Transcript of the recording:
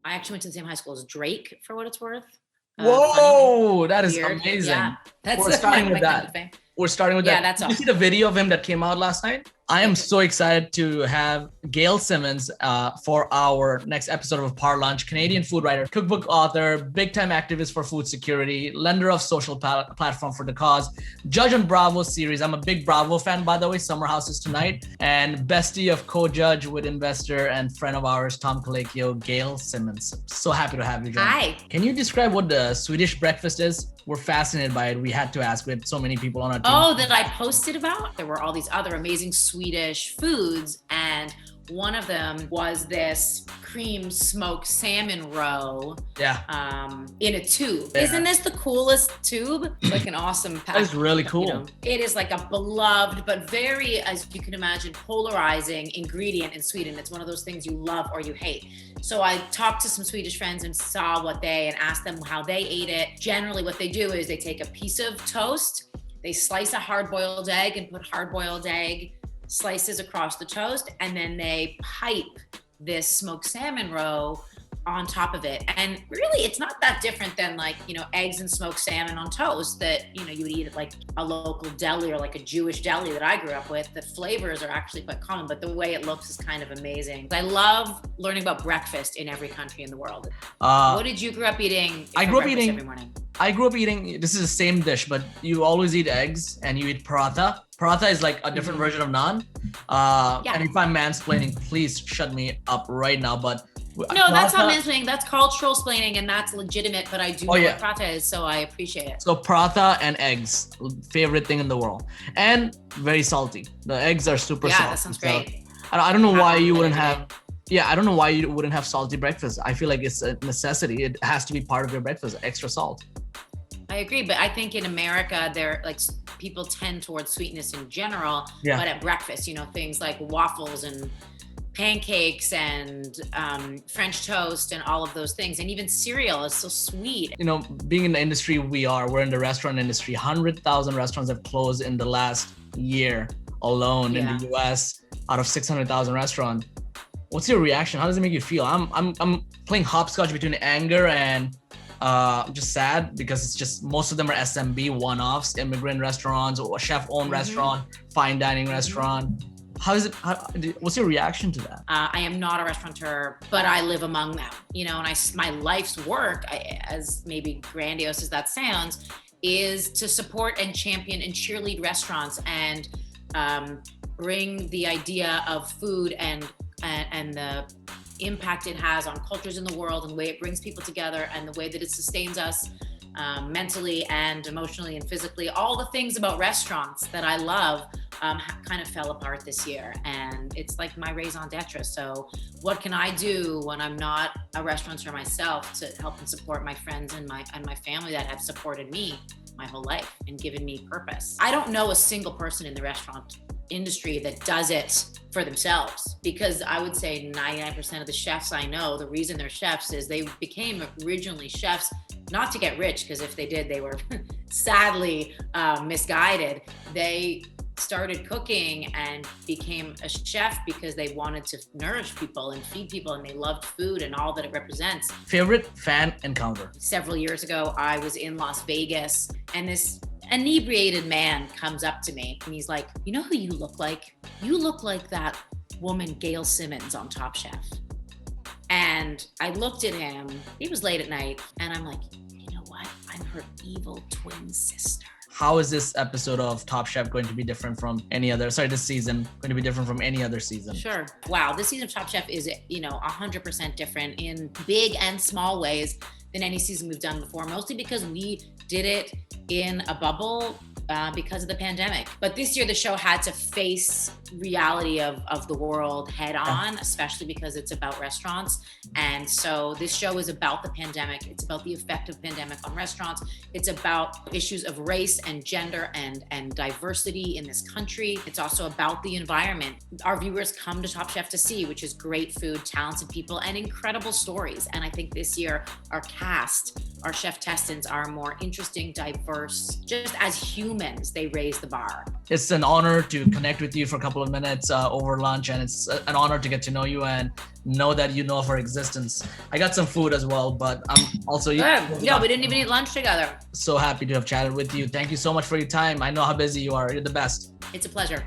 I actually went to the same high school as Drake, for what it's worth. Whoa, that is Weird. amazing. Yeah, that's We're starting with my claim to that. fame. We're starting with Yeah, that. that's Did you all. see the video of him that came out last night? I am so excited to have Gail Simmons for our next episode of Par Lunch. Canadian food writer, cookbook author, big-time activist for food security, lender of social platform for the cause, judge on Bravo series. I'm a big Bravo fan, by the way. Summer House is tonight. And bestie of co-judge with investor and friend of ours, Tom Colicchio, Gail Simmons. So happy to have you join. Hi. Can you describe what the Swedish breakfast is? We're fascinated by it. We had to ask. We had so many people on our team. Oh, that I posted about? There were all these other amazing Swedish foods, and one of them was this cream smoked salmon roe. Yeah. In a tube. Yeah. Isn't this the coolest tube? It's like an awesome pack. That is really cool. You know, it is like a beloved, but very, as you can imagine, polarizing ingredient in Sweden. It's one of those things you love or you hate. So I talked to some Swedish friends and saw and asked them how they ate it. Generally, what they do is they take a piece of toast, they slice a hard-boiled egg and put hard-boiled egg slices across the toast, and then they pipe this smoked salmon roe on top of it. And really, it's not that different than like, you know, eggs and smoked salmon on toast that, you know, you would eat at like a local deli or like a Jewish deli that I grew up with. The flavors are actually quite common, but the way it looks is kind of amazing. I love learning about breakfast in every country in the world. What did you grow up eating? I grew up eating every morning. I grew up eating, this is the same dish, but you always eat eggs and you eat paratha. Paratha is like a different version of naan. And if I'm mansplaining, please shut me up right now. But no, that's not mansplaining. That's cultural splaining, and that's legitimate. But I do know what paratha is, so I appreciate it. So paratha and eggs, favorite thing in the world, and very salty. The eggs are super salty. Yeah, that sounds great. I don't know why you wouldn't have. Yeah, I don't know why you wouldn't have salty breakfast. I feel like it's a necessity. It has to be part of your breakfast. Extra salt. I agree, but I think in America, they're like people tend towards sweetness in general. Yeah. But at breakfast, you know, things like waffles and pancakes and French toast and all of those things, and even cereal is so sweet. You know, being in the industry we're in the restaurant industry. 100,000 restaurants have closed in the last year alone in the US out of 600,000 restaurants. What's your reaction? How does it make you feel? I'm playing hopscotch between anger and just sad, because it's just most of them are SMB one-offs, immigrant restaurants or chef-owned restaurant, fine dining restaurant. What's your reaction to that? I am not a restaurateur, but I live among them, you know, and my life's work, as maybe grandiose as that sounds, is to support and champion and cheerlead restaurants and bring the idea of food and the impact it has on cultures in the world and the way it brings people together and the way that it sustains us mentally and emotionally and physically. All the things about restaurants that I love kind of fell apart this year, and it's like my raison d'etre. So what can I do when I'm not a restaurateur myself to help and support my friends and my family that have supported me my whole life and given me purpose? I don't know a single person in the restaurant industry that does it for themselves, because I would say 99% of the chefs I know, the reason they're chefs is they became originally chefs not to get rich, because if they did, they were sadly misguided. They started cooking and became a chef because they wanted to nourish people and feed people, and they loved food and all that it represents. Favorite fan encounter? Several years ago, I was in Las Vegas, and this inebriated man comes up to me and he's like, "You know who you look like? You look like that woman Gail Simmons on Top Chef." And I looked at him, he was late at night, and I'm like, "You know what? I'm her evil twin sister." How is this episode of Top Chef going to be different from this season going to be different from any other season? Sure. Wow. This season of Top Chef is, 100% different in big and small ways than any season we've done before, mostly because we did it in a bubble because of the pandemic. But this year the show had to face reality of the world head on, especially because it's about restaurants. And so this show is about the pandemic. It's about the effect of pandemic on restaurants. It's about issues of race and gender and diversity in this country. It's also about the environment. Our viewers come to Top Chef to see, which is great food, talented people, and incredible stories. And I think this year our cast past, our chef testants are more interesting, diverse. Just as humans, they raise the bar. It's an honor to connect with you for a couple of minutes over lunch, and it's an honor to get to know you and know that you know of our existence. I got some food as well, but I'm also Yeah, we didn't even eat lunch together. So happy to have chatted with you. Thank you so much for your time. I know how busy you are. You're the best. It's a pleasure.